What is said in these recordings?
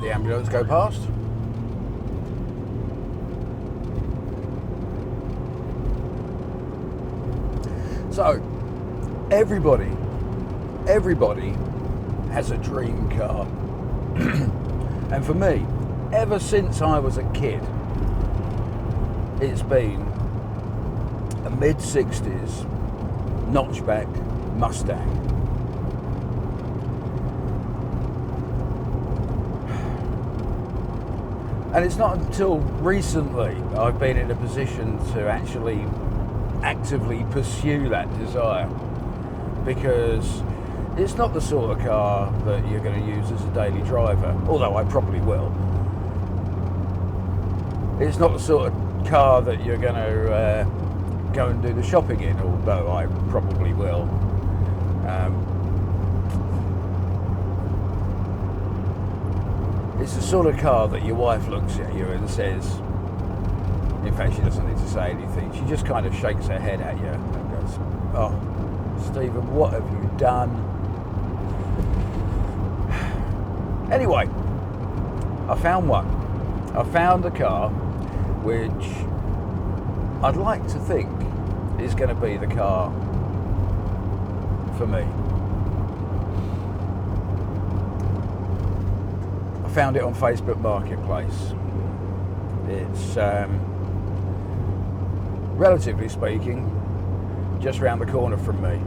the ambulance go past. So, everybody has a dream car. And for me, ever since I was a kid, it's been a mid-60s notchback Mustang. And it's not until recently I've been in a position to actually actively pursue that desire, because it's not the sort of car that you're going to use as a daily driver, although I probably will. It's not the sort of car that you're going to go and do the shopping in, although I probably will. It's the sort of car that your wife looks at you and says, in fact, she doesn't need to say anything, she just kind of shakes her head at you and goes, "Oh, Stephen, what have you done?" Anyway, I found one. I found a car which I'd like to think is going to be the car for me. I found it on Facebook Marketplace. It's, relatively speaking, just round the corner from me,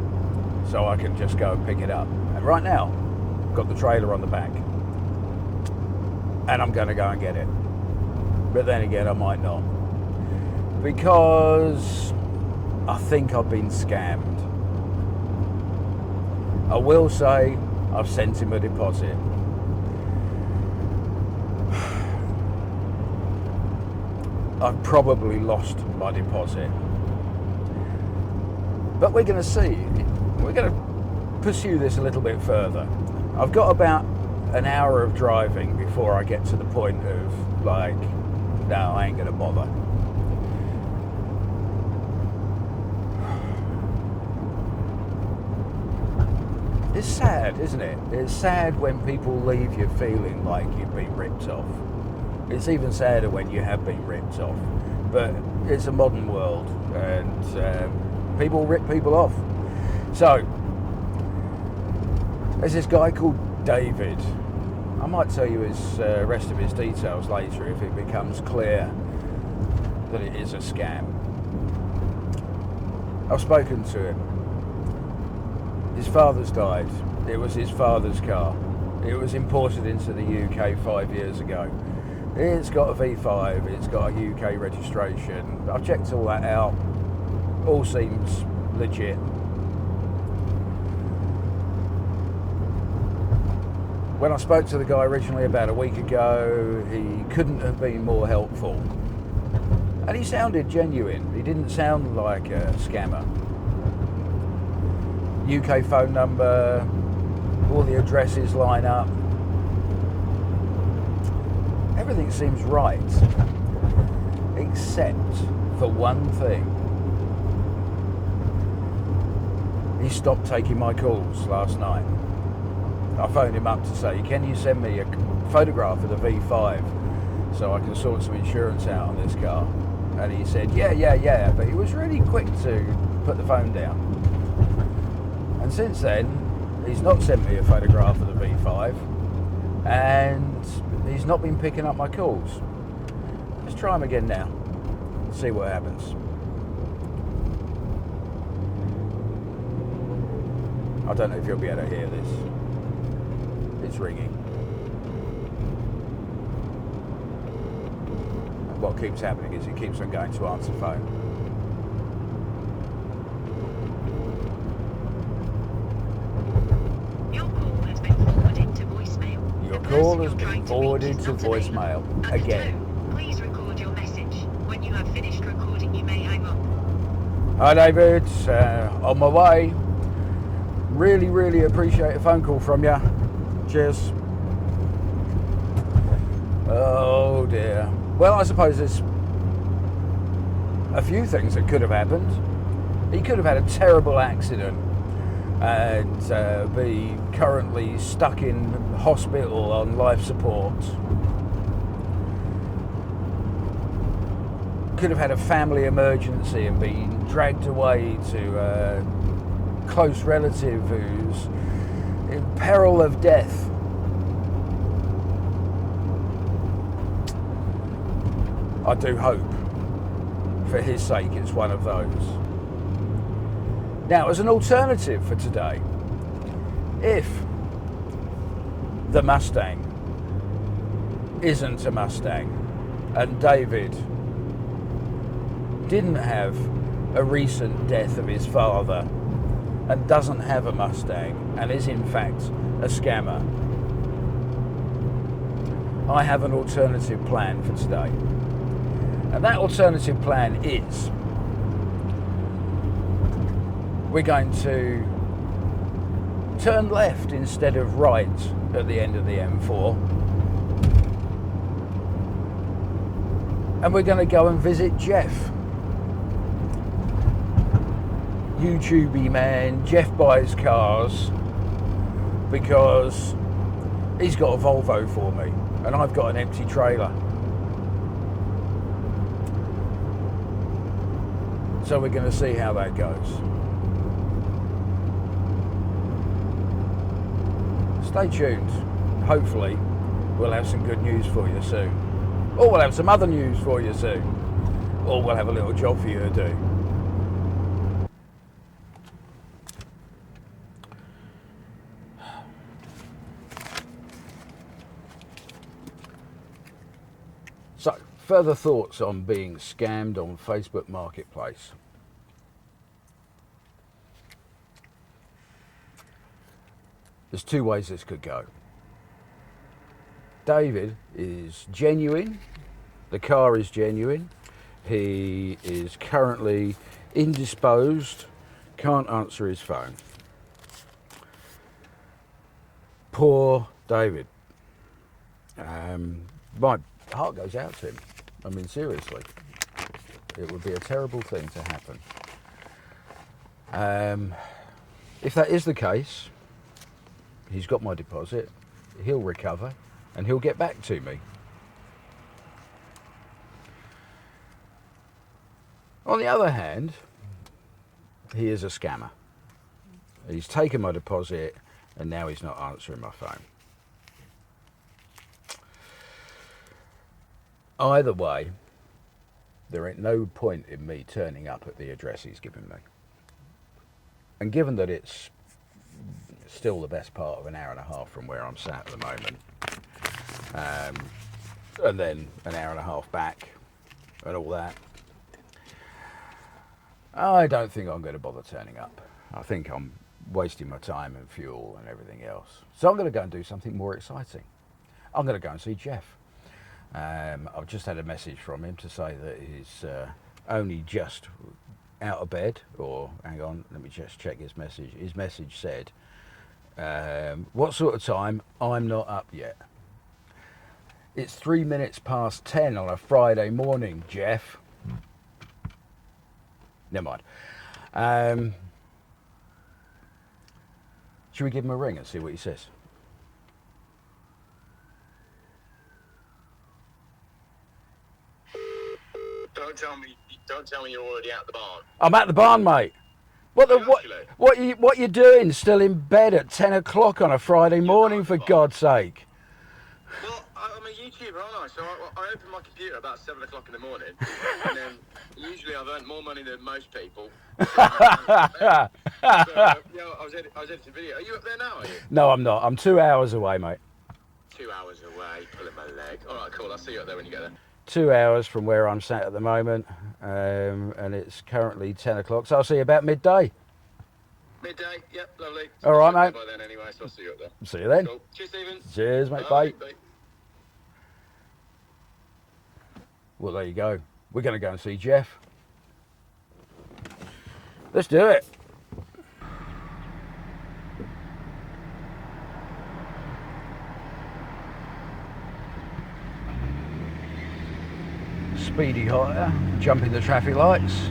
so I can just go and pick it up. And right now, I've got the trailer on the back, and I'm going to go and get it. But then again, I might not, because I think I've been scammed. I will say I've sent him a deposit. I've probably lost my deposit. But we're going to see. We're going to pursue this a little bit further. I've got about an hour of driving before I get to the point of, like, no, I ain't going to bother. It's sad, isn't it? It's sad when people leave you feeling like you've been ripped off. It's even sadder when you have been ripped off. But it's a modern world, and people rip people off. So, there's this guy called David. I might tell you his rest of his details later if it becomes clear that it is a scam. I've spoken to him. His father's died. It was his father's car. It was imported into the UK 5 years ago. It's got a V5, it's got a UK registration. I've checked all that out. All seems legit. When I spoke to the guy originally about a week ago, he couldn't have been more helpful. And he sounded genuine. He didn't sound like a scammer. UK phone number, all the addresses line up. Everything seems right, except for one thing. He stopped taking my calls last night. I phoned him up to say, can you send me a photograph of the V5 so I can sort some insurance out on this car? And he said, yeah, but he was really quick to put the phone down. And since then, he's not sent me a photograph of the V5, and he's not been picking up my calls. Let's try him again now, see what happens. I don't know if you'll be able to hear this. It's ringing. And what keeps happening is it keeps on going to answer phone. Your call has been forwarded to voicemail. Your call has been forwarded to voicemail. Again. Please record your message. When you have finished recording, you may hang up. Hi David, on my way. Really appreciate a phone call from you. Cheers. Oh dear. Well, I suppose there's a few things that could have happened. He could have had a terrible accident and be currently stuck in hospital on life support could have had a family emergency and been dragged away to a close relative who's in peril of death. I do hope, for his sake, it's one of those. Now, as an alternative for today, if the Mustang isn't a Mustang and David didn't have a recent death of his father and doesn't have a Mustang and is in fact a scammer, I have an alternative plan for today. And that alternative plan is we're going to turn left instead of right at the end of the M4, and we're going to go and visit Jeff. YouTubey man. Jeff buys cars because he's got a Volvo for me and I've got an empty trailer. So we're going to see how that goes. Stay tuned. Hopefully we'll have some good news for you soon. Or we'll have some other news for you soon. Or we'll have a little job for you to do. So, further thoughts on being scammed on Facebook Marketplace. There's two ways this could go. David is genuine. The car is genuine. He is currently indisposed, can't answer his phone. Poor David. My heart goes out to him. I mean, seriously. It would be a terrible thing to happen. If that is the case, he's got my deposit, he'll recover, and he'll get back to me. On the other hand, he is a scammer. He's taken my deposit, and now he's not answering my phone. Either way, there ain't no point in me turning up at the address he's given me. And given that it's still the best part of an hour and a half from where I'm sat at the moment, and then an hour and a half back and all that, I don't think I'm going to bother turning up. I think I'm wasting my time and fuel and everything else. So I'm going to go and do something more exciting. I'm going to go and see Jeff. I've just had a message from him to say that he's only just out of bed, or hang on, let me just check his message. His message said, what sort of time? I'm not up yet. It's 3 minutes past 10 on a Friday morning, Jeff. Never mind. Should we give him a ring and see what he says? Don't tell me you're already at the barn. I'm at the barn, mate. What you doing still in bed at 10 o'clock on a Friday morning, for God's sake? Well, I'm a YouTuber, aren't I? So I open my computer about 7 o'clock in the morning, and then usually I've earned more money than most people. I was editing video. Are you up there now, are you? No, I'm not. I'm 2 hours away, mate. 2 hours away, pulling my leg. All right, cool. I'll see you up there when you get there. 2 hours from where I'm sat at the moment, and it's currently 10 o'clock, so I'll see you about midday. Midday, yep, lovely. All right, mate. By then anyway, so I'll see you up there. See you then. Cool. Cheers, Stephen. Cheers, mate. Bye. Bye. Well, there you go. We're going to go and see Jeff. Let's do it. Speedy hire, jumping the traffic lights.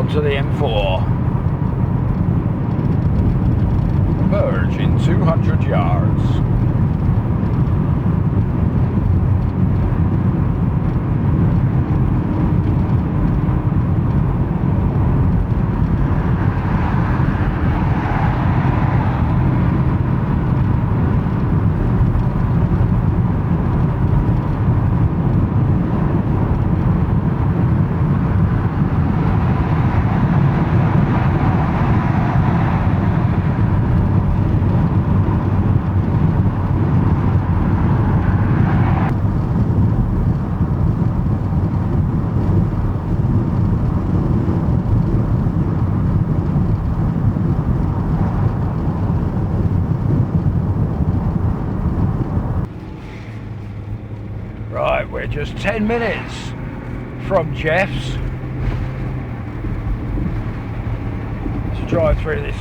onto the M4. Merge in 200 yards. Right, we're just 10 minutes from Jeff's to drive through this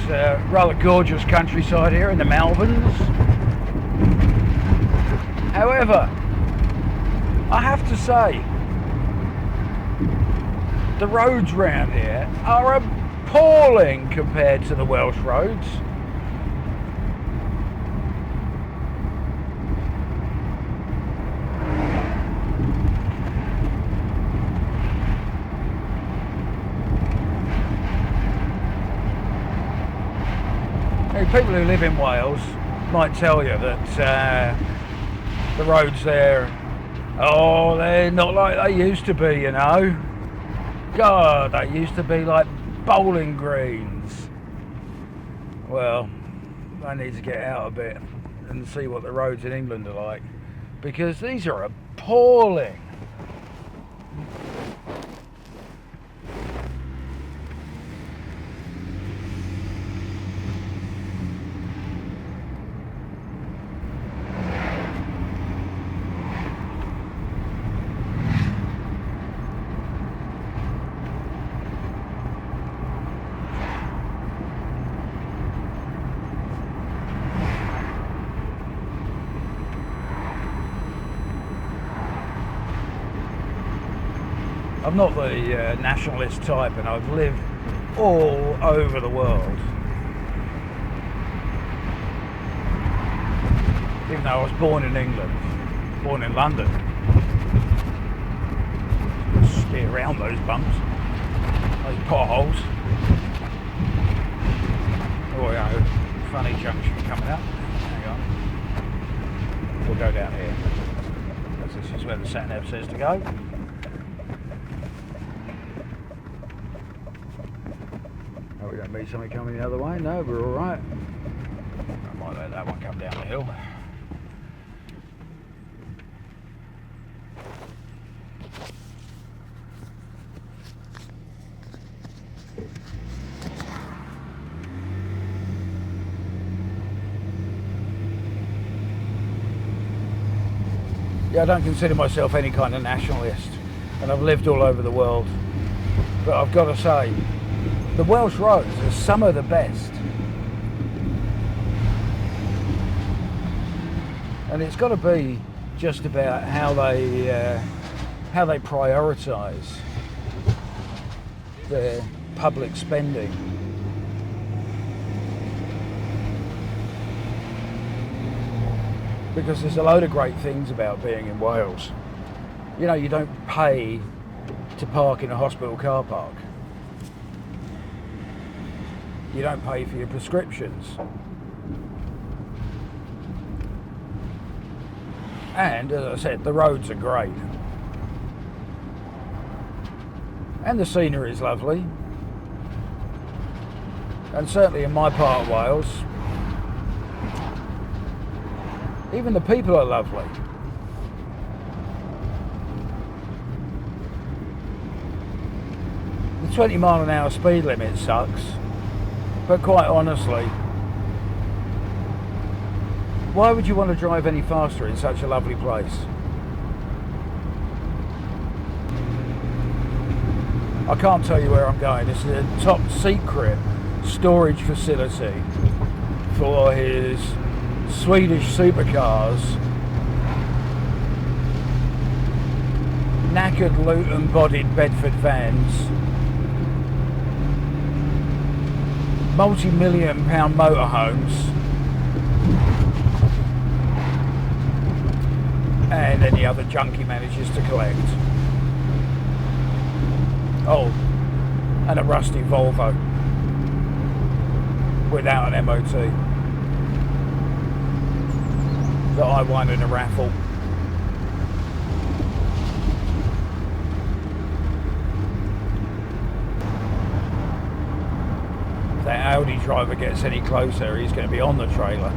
rather gorgeous countryside here in the Malverns. However, I have to say, the roads round here are appalling compared to the Welsh roads. People who live in Wales might tell you that the roads there, oh, they're not like they used to be, you know. God, they used to be like bowling greens. Well, I need to get out a bit and see what the roads in England are like, because these are appalling. I'm not the nationalist type, and I've lived all over the world. Even though I was born in England, born in London. Steer around those bumps, those potholes. Oh yeah, funny junction coming up. Hang on. We'll go down here. This is where the sat-nav says to go. Oh, we don't meet somebody coming the other way? No, we're all right. I might let that one come down the hill. Yeah, I don't consider myself any kind of nationalist, and I've lived all over the world. But I've got to say, the Welsh roads are some of the best. And it's got to be just about how they prioritise their public spending. Because there's a load of great things about being in Wales. You know, you don't pay to park in a hospital car park. You don't pay for your prescriptions. And, as I said, the roads are great. And the scenery is lovely. And certainly in my part of Wales, even the people are lovely. The 20 mile an hour speed limit sucks, but quite honestly, why would you want to drive any faster in such a lovely place? I can't tell you where I'm going. This is a top secret storage facility for his Swedish supercars, knackered Luton bodied Bedford vans, multi-million pound motorhomes, and any other junk he manages to collect. Oh, and a rusty Volvo without an MOT that I won in a raffle. If that Audi driver gets any closer, he's going to be on the trailer.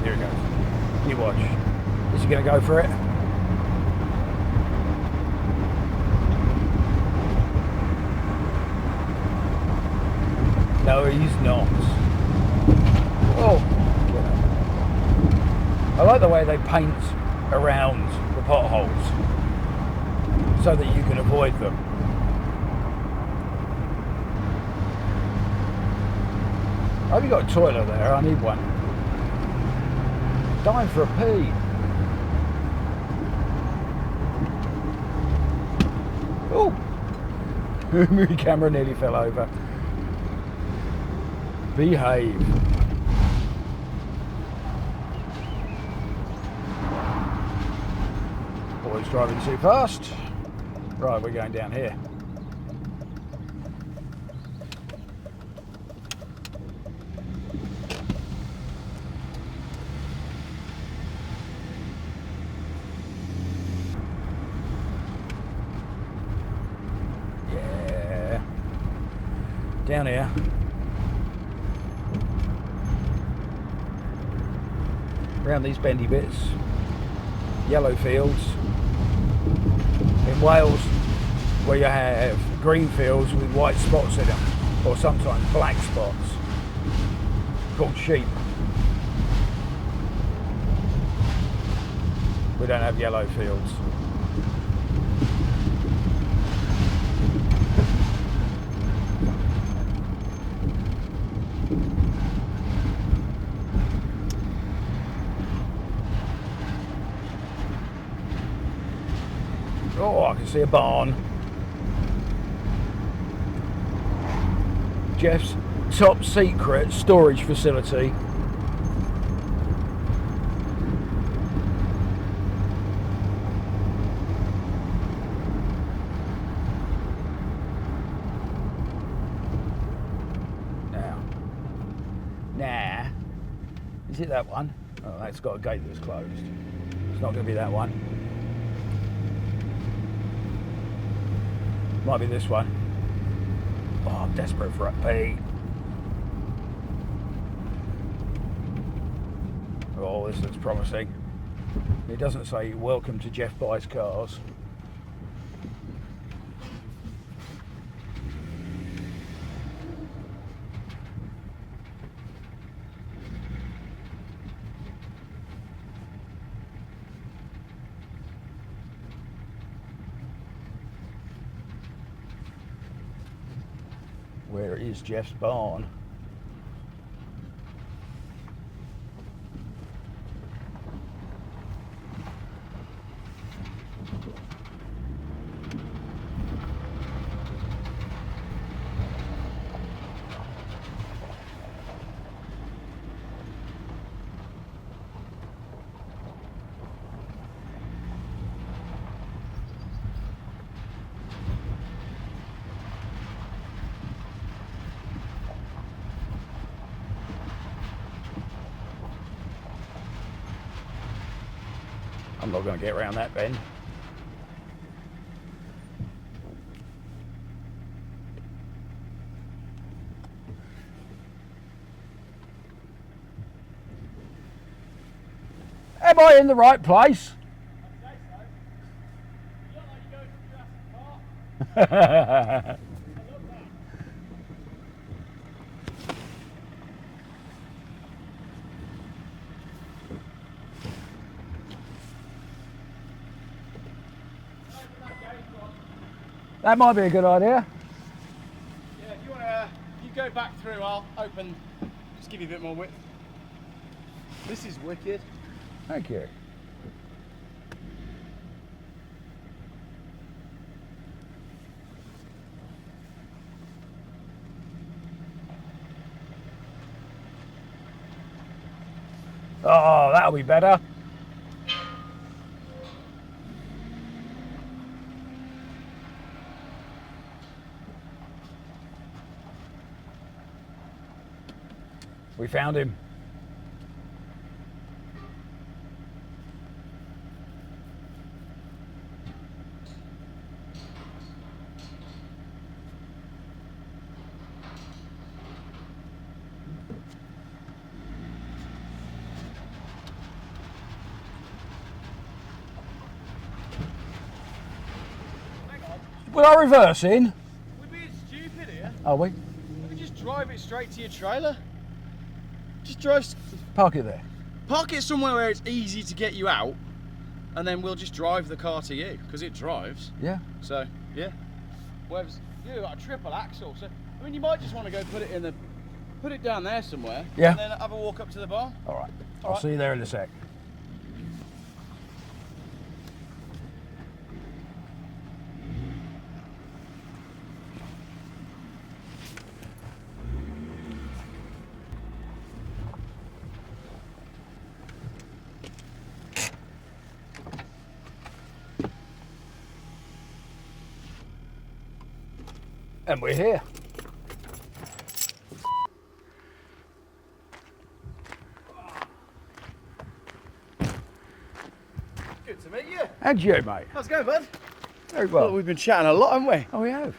Here he goes. You watch. Is he going to go for it? No, he's not. Oh, I like the way they paint around the potholes so that you can avoid them. Have you got a toilet there? I need one. Dying for a pee. Oh, movie camera nearly fell over. Behave. Boys driving too fast. Right, we're going down here. Yeah. Down here. Around these bendy bits, yellow fields. In Wales, where you have green fields with white spots in them, or sometimes black spots, called sheep. We don't have yellow fields. Oh, I can see a barn. Jeff's top secret storage facility. Nah. Is it that one? Oh, that's got a gate that's closed. It's not going to be that one. Might be this one. Oh, I'm desperate for a pee. Oh, this looks promising. It doesn't say welcome to Jeff Buys Cars. Where is Jeff's barn? I'm not going to get around that bend. Am I in the right place? I'd say so. You look like you're going from Jurassic Park. I love that. That might be a good idea. Yeah, if you want to, you go back through, I'll open, just give you a bit more width. This is wicked. Thank you. Oh, that'll be better. We found him. Will I reverse in? We're being stupid here. Are we? We just drive it straight to your trailer. Just drive. Park it there. Park it somewhere where it's easy to get you out, and then we'll just drive the car to you because it drives. Yeah. So yeah. Whereas you got a triple axle, so I mean you might just want to go put it down there somewhere. Yeah. And then have a walk up to the barn. All right. I'll see you there in a sec. And we're here. Good to meet you. And you, mate. How's it going, bud? Very well. Well, we've been chatting a lot, haven't we? Oh, we have.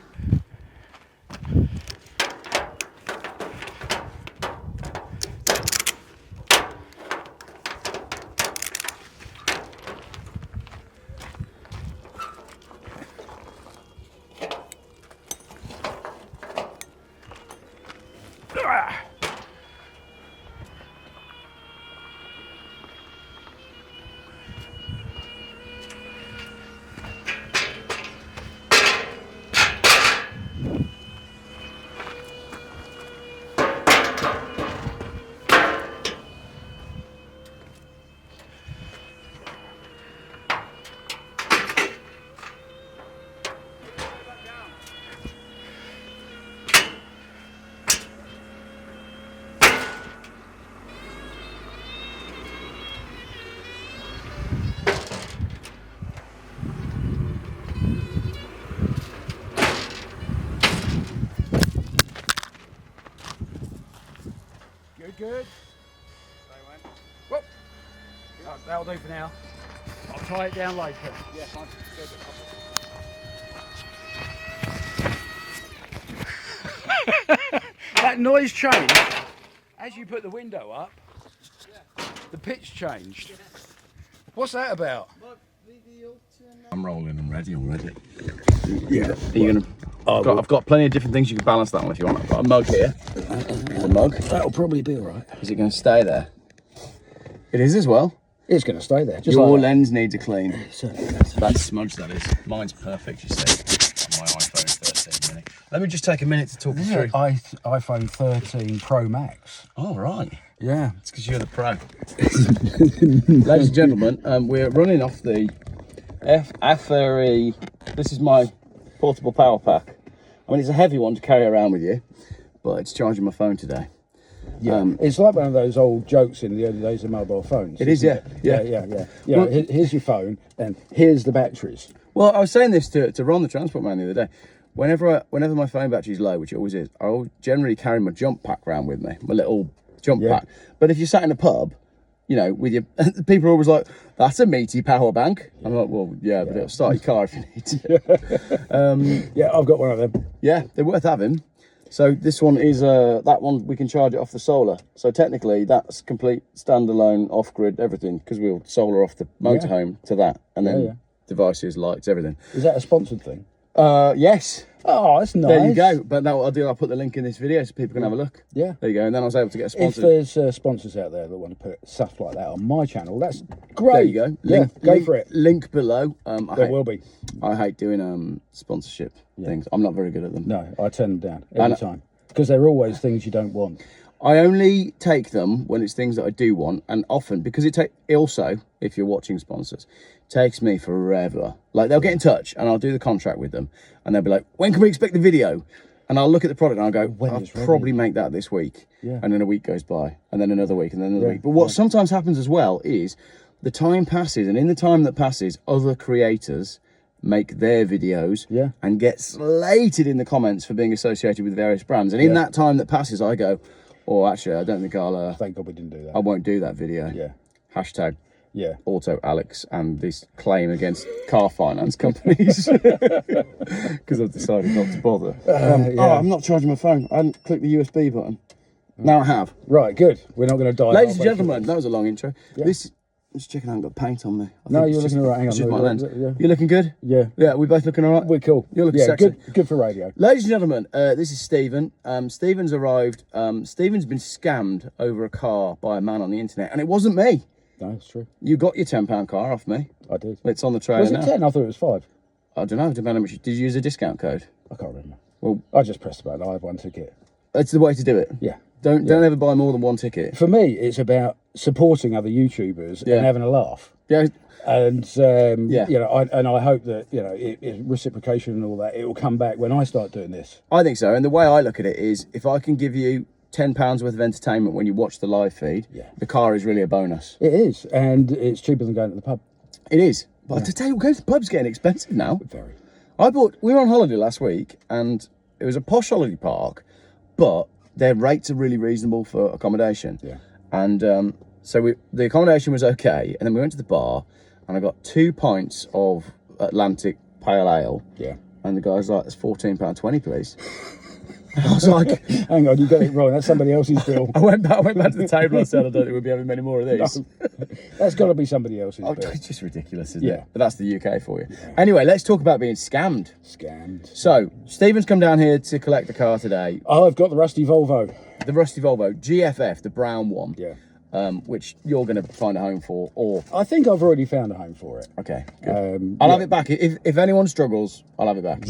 Good. Whoop. Oh, that'll do for now. I'll tie it down later. Yeah, fine. That noise changed as you put the window up. Yeah. The pitch changed. What's that about? I'm rolling and ready already. Yeah. Are you gonna? I've got plenty of different things you can balance that on if you want. I've got a mug here. The mug. That'll probably be all right. Is it going to stay there? It is as well. It's going to stay there. Just Your like lens needs a clean. that. That's smudge, that is. Mine's perfect, you see. On my iPhone 13 mini. Let me just take a minute to talk you through. iPhone 13 Pro Max. Oh, right. Yeah. It's because you're the pro. Ladies and gentlemen, we're running off the FRE. This is my portable power pack. I mean, it's a heavy one to carry around with you, but it's charging my phone today. Yeah, it's like one of those old jokes in the early days of mobile phones. It is, yeah. Yeah. Well, here's your phone, and here's the batteries. Well, I was saying this to Ron, the transport man, the other day. Whenever my phone battery's low, which it always is, I'll generally carry my jump pack around with me, my little jump pack. But if you're sat in a pub, you know, with your people are always like, "That's a meaty power bank." I'm like, "Well, yeah, but it'll start your car if you need to." Yeah, I've got one of them. Yeah, they're worth having. So this one is that one we can charge it off the solar. So technically that's complete standalone, off-grid everything because we'll solar off the motorhome to that, and then devices, lights, everything. Is that a sponsored thing? Yes. Oh, that's nice. There you go. But now what I'll do, I'll put the link in this video so people can have a look. Yeah. There you go. And then I was able to get a If sponsor. there's sponsors out there that want to put stuff like that on my channel, that's great. There you go. Yeah, go for it. Link below. There will be. I hate doing sponsorship things. I'm not very good at them. No, I turn them down every time because they're always things you don't want. I only take them when it's things that I do want, and often because it also, if you're watching sponsors, takes me forever. Like they'll get in touch and I'll do the contract with them, and they'll be like, "When can we expect the video?" And I'll look at the product and I'll go, When I'll it's ready. probably make that this week. Yeah. And then a week goes by, and then another week, and then another Yeah, week. But what sometimes happens as well is the time passes, and in the time that passes, other creators make their videos and get slated in the comments for being associated with various brands. And in that time that passes, I go, oh, actually, I don't think I'll... Thank God we didn't do that. I won't do that video. Yeah. Hashtag Yeah. Auto Alex and this claim against car finance companies because I've decided not to bother. Oh, I'm not charging my phone. I hadn't clicked the USB button. Now I have. Right, good. We're not going to die. Ladies and halfway through gentlemen, this. that was a long intro. This, I'm just checking I haven't got paint on me. No, you're looking all right. Hang It's on. just my lens. Yeah. You looking good? Yeah. Yeah, we both looking all right? We're cool. You're looking yeah, sexy. Good for radio. Ladies and gentlemen, this is Stephen. Stephen's arrived. Stephen's been scammed over a car by a man on the internet, and it wasn't me. No, it's true. You got your £10 car off me. I did. It's on the trailer Was it now. 10? I thought it was 5. I don't know. Depending on how much. Did you use a discount code? I can't remember. Well, I just pressed the button. I had one ticket. that's the way to do it. Yeah. Don't ever buy more than one ticket. For me, it's about supporting other YouTubers Yeah. and having a laugh. Yeah. And Yeah. you know, I hope that it reciprocation and all that. It will come back when I start doing this. I think so. And the way I look at it is, if I can give you £10 worth of entertainment when you watch the live feed, the car is really a bonus. It is, and it's cheaper than going to the pub. It is. But to tell you, going to the pub's getting expensive now. Very. We were on holiday last week, and it was a posh holiday park, but their rates are really reasonable for accommodation. Yeah. And so the accommodation was okay, and then we went to the bar, and I got 2 pints of Atlantic Pale Ale. Yeah. And the guy's like, "It's £14.20, please." And I was like, Hang on, you got it wrong. That's somebody else's bill. I went back to the table and I said, "I don't think we'll be having many more of these." No, that's got to be somebody else's Oh, bill. it's just ridiculous, isn't Yeah. it? But that's the UK for you. Anyway, let's talk about being scammed. Scammed. So, Stephen's come down here to collect the car today. I've got the rusty Volvo. The rusty Volvo GFF, the brown one. Yeah. Which you're going to find a home for, or... I think I've already found a home for it. Okay, good. Yeah. I'll have it back. If anyone struggles, I'll have it back.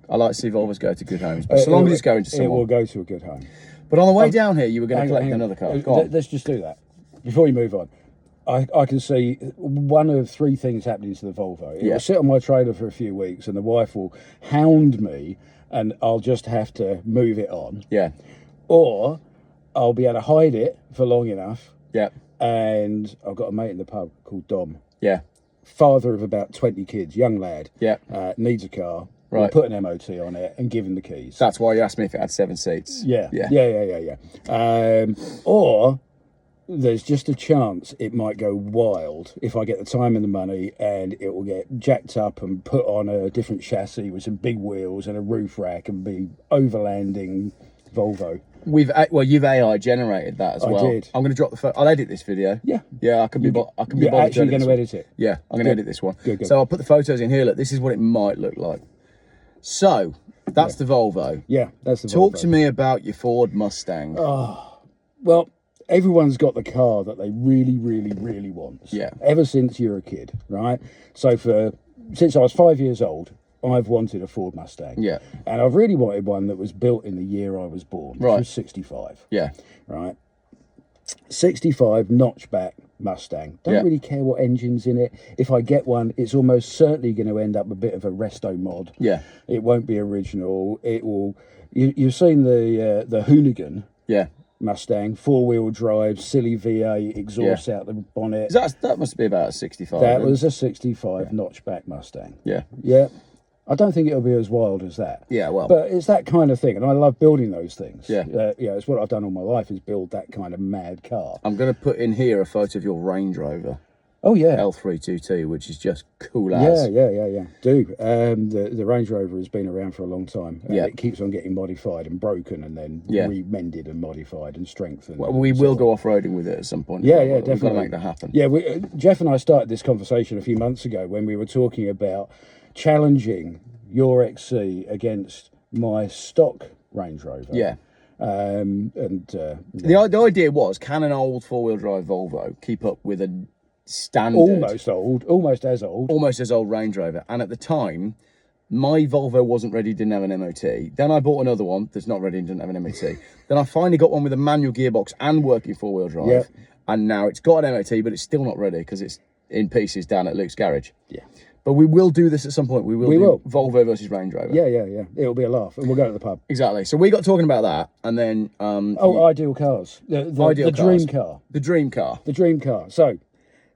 I like to see Volvos go to good homes, but so long as it's going to It will someone. go to a good home. But on the way down here, you were going to Hang collect on. another car. Go on. Let's just do that before you move on. I can see one of 3 things happening to the Volvo. It will sit on my trailer for a few weeks, and the wife will hound me, and I'll just have to move it on. Yeah, Or I'll be able to hide it for long enough. yeah, And I've got a mate in the pub called Dom, yeah, father of about 20 kids, young lad. yeah. Needs a car. Right. We'll put an MOT on it and give him the keys. That's why you asked me if it had 7 seats. Yeah. Yeah. Or there's just a chance it might go wild if I get the time and the money, and it will get jacked up and put on a different chassis with some big wheels and a roof rack and be overlanding Volvo. You've AI generated that as I well. did. I'm going to drop the photo. I'll edit this video. Yeah. I can be bothered. You're to actually edit going this to one. edit it? Yeah, I'm going to edit this one. Good. So I'll put the photos in here. Look, this is what it might look like. So that's the Volvo. Yeah, that's the Talk Volvo. to me about your Ford Mustang. Well, everyone's got the car that they really, really, really want. Yeah. Ever since you're a kid, right? So since I was 5 years old, I've wanted a Ford Mustang. Yeah. And I've really wanted one that was built in the year I was born, which Right. was 65. Yeah, Right. 65 notchback Mustang. Don't Yeah. really care what engine's in it. If I get one, it's almost certainly going to end up a bit of a resto mod. yeah, It won't be original. It will. You've seen the Hoonigan yeah. Mustang, 4-wheel drive, silly V8 exhaust out the bonnet. That must be about a 65. That isn't it? was a 65 notchback Mustang. Yeah, Yeah. I don't think it'll be as wild as that. yeah. Well, But it's that kind of thing, and I love building those things. Yeah. It's what I've done all my life, is build that kind of mad car. I'm going to put in here a photo of your Range Rover Oh, yeah. L322, which is just cool as. Yeah. Do. The Range Rover has been around for a long time. Yeah. It keeps on getting modified and broken and then remended and modified and strengthened. Well, we will go off-roading with it at some point. Yeah, We've definitely. got to make that happen. Yeah, Jeff and I started this conversation a few months ago when we were talking about challenging your XC against my stock Range Rover. Yeah. The The idea was, can an old 4-wheel drive Volvo keep up with a standard, almost as old Range Rover? And at the time, my Volvo wasn't ready, didn't have an MOT. Then I bought another one that's not ready and didn't have an MOT. Then I finally got one with a manual gearbox and working 4-wheel drive. Yep. And now it's got an MOT, but it's still not ready because it's in pieces down at Luke's garage. Yeah. But we will do this at some point. We will. Volvo versus Range Rover. Yeah. It'll be a laugh, and we'll go to the pub. Exactly. So we got talking about that, and then Ideal cars. The dream car. The dream car. The dream car. So,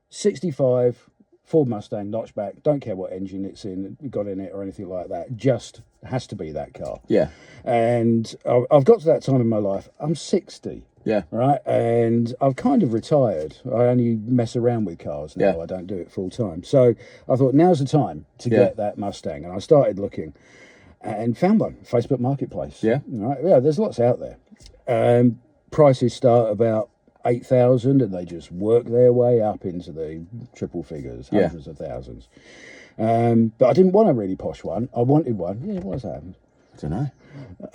65 Ford Mustang notchback. Don't care what engine it's got in it or anything like that. Just has to be that car. Yeah. And I've got to that time in my life. I'm 60. Yeah. Right. And I've kind of retired. I only mess around with cars now. Yeah. I don't do it full time. So I thought now's the time to get that Mustang. And I started looking and found one. Facebook Marketplace. Yeah. Right. Yeah. There's lots out there. Prices start about 8,000 and they just work their way up into the triple figures, hundreds of thousands. But I didn't want a really posh one. I wanted one. Yeah, what has happened? I don't know.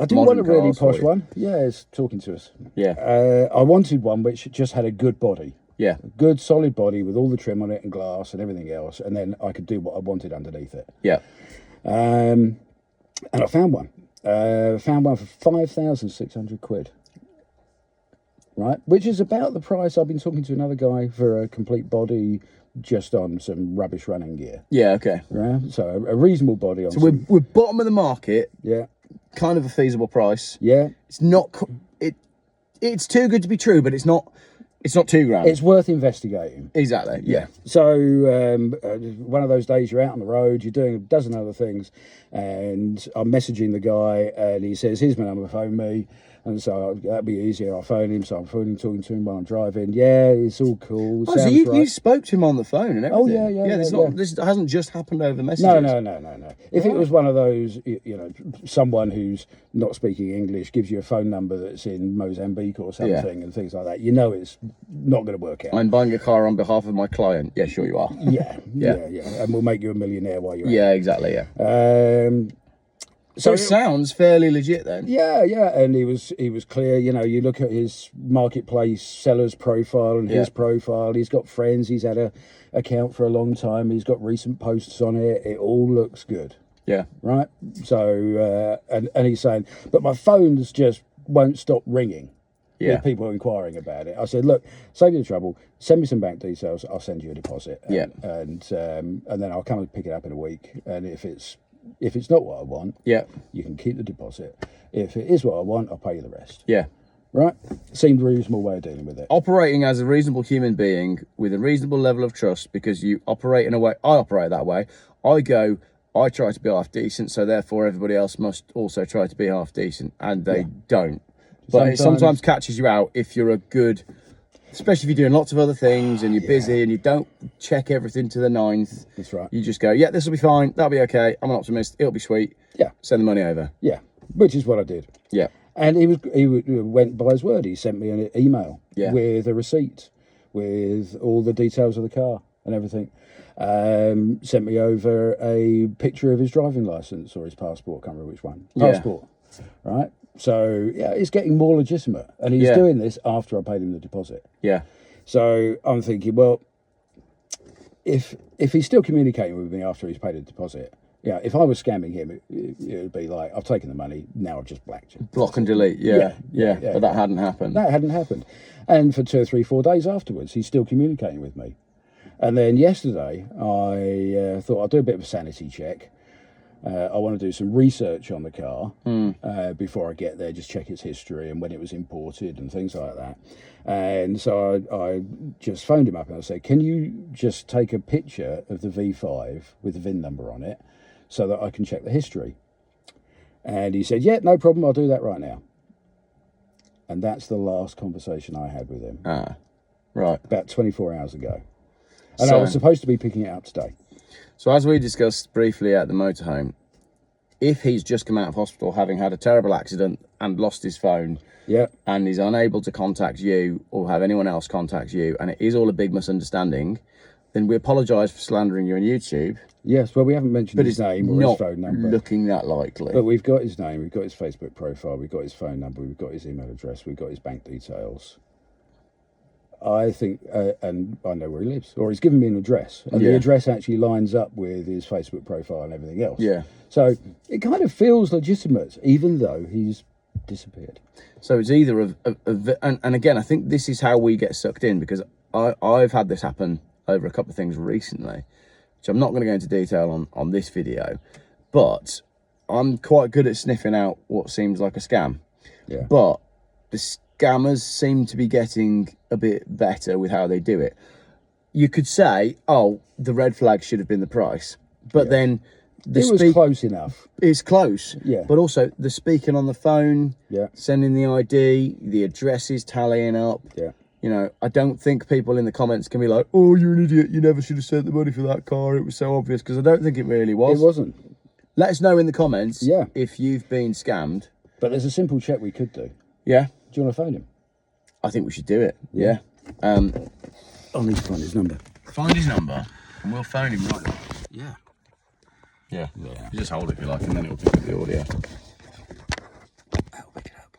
I didn't want a really posh one. Yeah, it's talking to us. Yeah. I wanted one which just had a good body. Yeah. A good solid body with all the trim on it and glass and everything else, and then I could do what I wanted underneath it. Yeah. And I found one. Found one for 5,600 quid. Right, which is about the price. I've been talking to another guy for a complete body, just on some rubbish running gear. Yeah. Okay. Right, so a reasonable body on. So we're bottom of the market. Yeah. Kind of a feasible price. Yeah. It's not. It's too good to be true, but it's not. It's not $2,000. It's worth investigating. Exactly. Yeah. So one of those days you're out on the road, you're doing a dozen other things, and I'm messaging the guy, and he says, "Here's my number, phone me." And so that'd be easier. I'll phone him. So I'm talking to him while I'm driving. Yeah, it's all cool. Oh, so you spoke to him on the phone and everything? Oh, yeah. This hasn't just happened over messages. No. If it was one of those, someone who's not speaking English gives you a phone number that's in Mozambique or something and things like that, it's not going to work out. I'm buying a car on behalf of my client. Yeah, sure you are. Yeah. And we'll make you a millionaire while you're Yeah, exactly, yeah. So it sounds fairly legit then. Yeah, and he was clear. You look at his marketplace seller's profile and his profile. He's got friends. He's had a account for a long time. He's got recent posts on it. It all looks good. Yeah. Right. So and he's saying, but my phones just won't stop ringing. Yeah. With people inquiring about it. I said, look, save you the trouble. Send me some bank details. I'll send you a deposit. And then I'll come and pick it up in a week. And if it's not what I want, you can keep the deposit. If it is what I want, I'll pay you the rest. Yeah. Right? Seemed a reasonable way of dealing with it. Operating as a reasonable human being with a reasonable level of trust, because you operate in a way, I operate that way. I try to be half decent, so therefore everybody else must also try to be half decent, and they don't. But it sometimes catches you out if you're a good, especially if you're doing lots of other things and you're busy and you don't check everything to the ninth. That's right. You just go, yeah, this will be fine. That'll be okay. I'm an optimist. It'll be sweet. Yeah. Send the money over. Yeah. Which is what I did. Yeah. And he went by his word. He sent me an email with a receipt, with all the details of the car and everything. Sent me over a picture of his driving license or his passport. Can't remember which one. Passport. Right. So it's getting more legitimate, and he's doing this after I paid him the deposit. Yeah. So I'm thinking, well, if he's still communicating with me after he's paid the deposit, if I was scamming him, it would be like, I've taken the money, now I've just blacked you. Block and delete. Yeah. But that hadn't happened. That hadn't happened, and for 2 or 3, 4 days afterwards, he's still communicating with me. And then yesterday, I thought I'll do a bit of a sanity check. I want to do some research on the car before I get there, just check its history and when it was imported and things like that. And so I just phoned him up and I said, can you just take a picture of the V5 with the VIN number on it so that I can check the history? And he said, yeah, no problem, I'll do that right now. And that's the last conversation I had with him. Right. About 24 hours ago. And I was supposed to be picking it up today. So as we discussed briefly at the motorhome, if he's just come out of hospital having had a terrible accident and lost his phone, and is unable to contact you or have anyone else contact you, and it is all a big misunderstanding, then we apologise for slandering you on YouTube. Yes, well, we haven't mentioned his name or his phone number. Looking that likely. But we've got his name, we've got his Facebook profile, we've got his phone number, we've got his email address, we've got his bank details. I think, and I know where he lives, or he's given me an address, and the address actually lines up with his Facebook profile and everything else. Yeah. So it kind of feels legitimate, even though he's disappeared. So it's either and again, I think this is how we get sucked in, because I've had this happen over a couple of things recently, which I'm not going to go into detail on this video, but I'm quite good at sniffing out what seems like a scam. Yeah. But the scammers seem to be getting a bit better with how they do it. You could say, oh, the red flag should have been the price, but then it was close enough. It's close, yeah. But also the speaking on the phone, yeah, sending the ID, the addresses tallying up. Yeah. You know, I don't think people in the comments can be like, oh, you're an idiot, you never should have sent the money for that car, it was so obvious, because I don't think it really was. It wasn't. Let us know in the comments yeah, if you've been scammed. But there's a simple check we could do. Yeah. Do you want to phone him? I think we should do it. Yeah. I'll need to find his number. Find his number and we'll phone him right now. Yeah. Yeah. You just hold it if you like, and then it'll pick up the audio. That'll pick it up.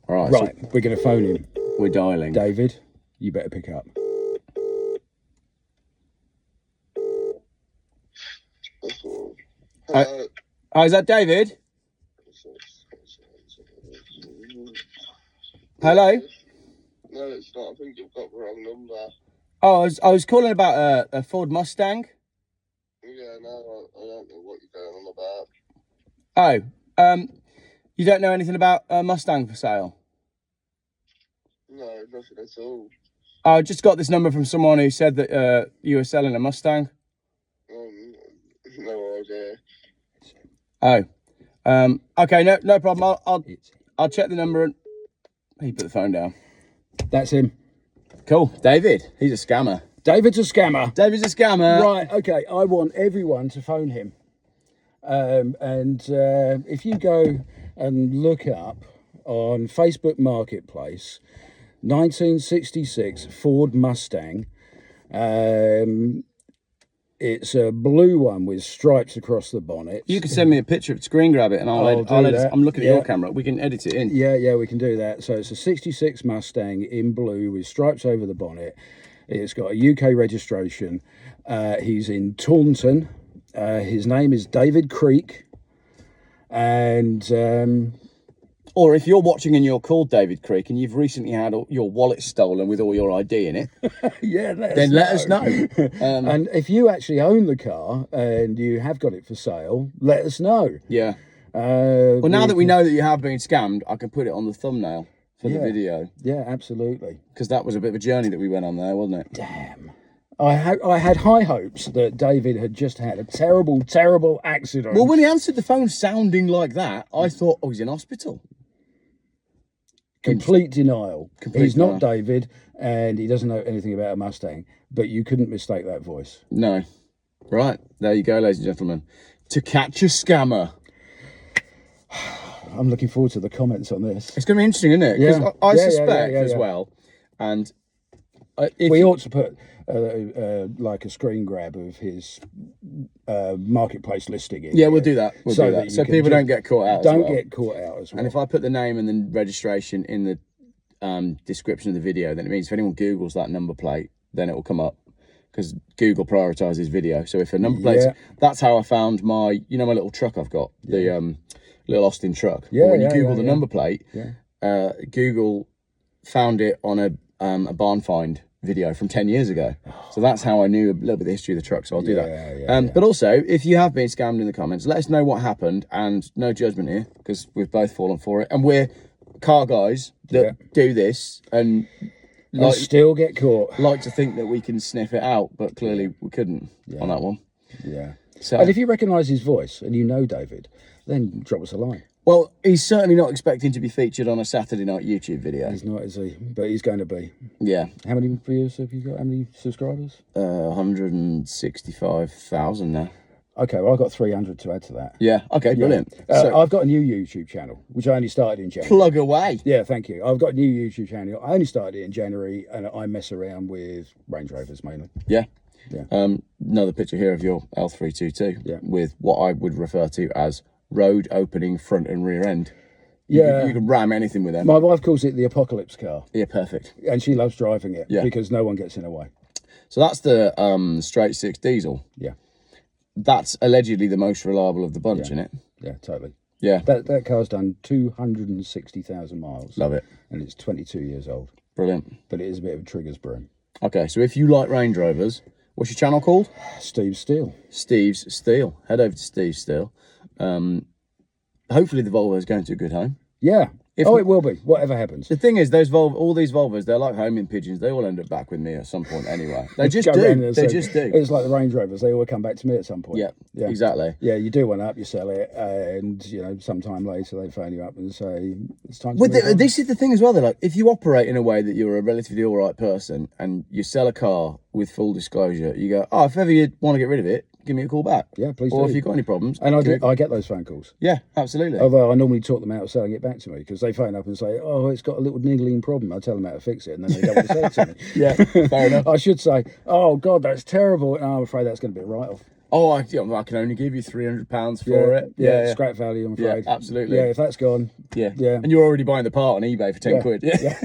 All right. Right, So we're going to phone him. we're dialing. David, you better pick up. Oh, is that David? Hello? No, it's not. I think you've got the wrong number. Oh, I was calling about a Ford Mustang. Yeah, no, I don't know what you're going on about. Oh, you don't know anything about a Mustang for sale? No, nothing at all. I just got this number from someone who said that you were selling a Mustang. No idea. Oh, okay, no problem. I'll check the number and he put the phone down. That's him. Cool, David. He's a scammer. David's a scammer. David's a scammer. Right, okay. I want everyone to phone him. If you go and look up on Facebook Marketplace, 1966 Ford Mustang. It's a blue one with stripes across the bonnet. You can send me a picture, screen grab it, and I'll edit it. I'm looking at your camera. We can edit it in. Yeah, we can do that. So it's a 66 Mustang in blue with stripes over the bonnet. It's got a UK registration. He's in Taunton. His name is David Creek. And or if you're watching and you're called David Creek and you've recently had your wallet stolen with all your ID in it, yeah, let us know. And if you actually own the car and you have got it for sale, let us know. Yeah. Well, now that we know that you have been scammed, I can put it on the thumbnail for the video. Yeah, absolutely. Because that was a bit of a journey that we went on there, wasn't it? Damn. I had high hopes that David had just had a terrible, terrible accident. Well, when he answered the phone sounding like that, I thought, oh, he's in hospital. Complete denial. He's denial. not David, and he doesn't know anything about a Mustang, but you couldn't mistake that voice. No. Right, there you go, ladies and gentlemen. To catch a scammer. I'm looking forward to the comments on this. It's going to be interesting, isn't it? Because Yeah. I Yeah, suspect yeah, as well, and we ought to put like a screen grab of his marketplace listing in. Yeah, we'll do that. We'll do that that. you So can people just- don't get caught out. Don't as well. get caught out as well. And if I put the name and the registration in the description of the video, then it means if anyone Googles that number plate, then it will come up because Google prioritizes video. So if a number plate, that's how I found my little truck I've got, the little Austin truck. Yeah, But when you yeah, Google yeah, the yeah. number plate, Google found it on a barn find video from 10 years ago. So that's how I knew a little bit of the history of the truck. So I'll do that. But also, if you have been scammed in the comments, let us know what happened, and no judgment here because we've both fallen for it. And we're car guys that do this and still get caught. like to think that we can sniff it out, but clearly we couldn't on that one. Yeah. So, And if you recognise his voice and you know David, then drop us a line. well, he's certainly not expecting to be featured on a Saturday night YouTube video. He's not, is he? But he's going to be. Yeah. How many views have you got? How many subscribers? 165,000 now. Okay, well, I've got 300 to add to that. Yeah. Okay, brilliant. So I've got a new YouTube channel, which I only started in January. plug away. Yeah, thank you. I've got a new YouTube channel. I only started it in January, and I mess around with Range Rovers mainly. Yeah. Yeah. Another picture here of your L322 Yeah. with what I would refer to as road opening front and rear end. Yeah. You can ram anything with them. My wife calls it the apocalypse car, Yeah, perfect. and she loves driving it Yeah. because no one gets in her way. So that's the straight six diesel. Yeah, That's allegedly the most reliable of the bunch, isn't it? yeah, totally. Yeah. That car's done 260,000 miles. Love it. And it's 22 years old, Brilliant. but it is a bit of a trigger's broom. Okay, so if you like Range Rovers, what's your channel called? Steve Steele. Steve's Steel. Head over to Steve's Steel. Hopefully the Volvo is going to a good home. Yeah. If It will be, whatever happens. The thing is, all these Volvos, they're like homing pigeons. They all end up back with me at some point anyway. They just Go round do. and They say- just do. It's like the Range Rovers; they all come back to me at some point. Yeah, exactly. Yeah, you do one up, you sell it, and sometime later they phone you up and say it's time to Well, move on. this is the thing as well. They're like, if you operate in a way that you're a relatively all right person and you sell a car with full disclosure, you go, oh, if ever you want to get rid of it, give me a call back. Yeah, please Or do. if you've got any problems. And give me a- I get those phone calls. Yeah, absolutely. Although I normally talk them out of selling it back to me because they phone up and say, oh, it's got a little niggling problem. I tell them how to fix it and then they don't want to sell it to me. Yeah, fair enough. I should say, oh, God, that's terrible. And I'm afraid that's going to be a write-off. Oh, I can only give you £300 for it. Yeah, scrap value, I'm afraid. Yeah, absolutely. Yeah, if that's gone. Yeah. Yeah. And you're already buying the part on eBay for 10 quid. Yeah.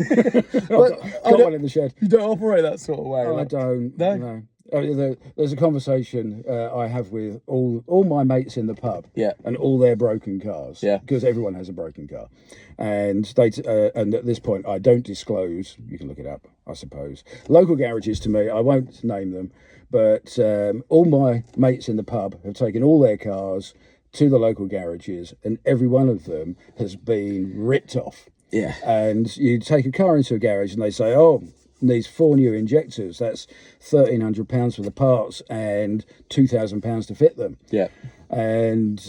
I've got one in the shed. You don't operate that sort of way, I right? don't. No? There's a conversation I have with all my mates in the pub. Yeah. And all their broken cars. Yeah. Because everyone has a broken car, and and at this point I don't disclose. You can look it up, I suppose. Local garages to me, I won't name them, but all my mates in the pub have taken all their cars to the local garages, and every one of them has been ripped off. Yeah. And you take a car into a garage and they say, oh, needs 4 new injectors. That's £1,300 for the parts and £2,000 to fit them. Yeah. And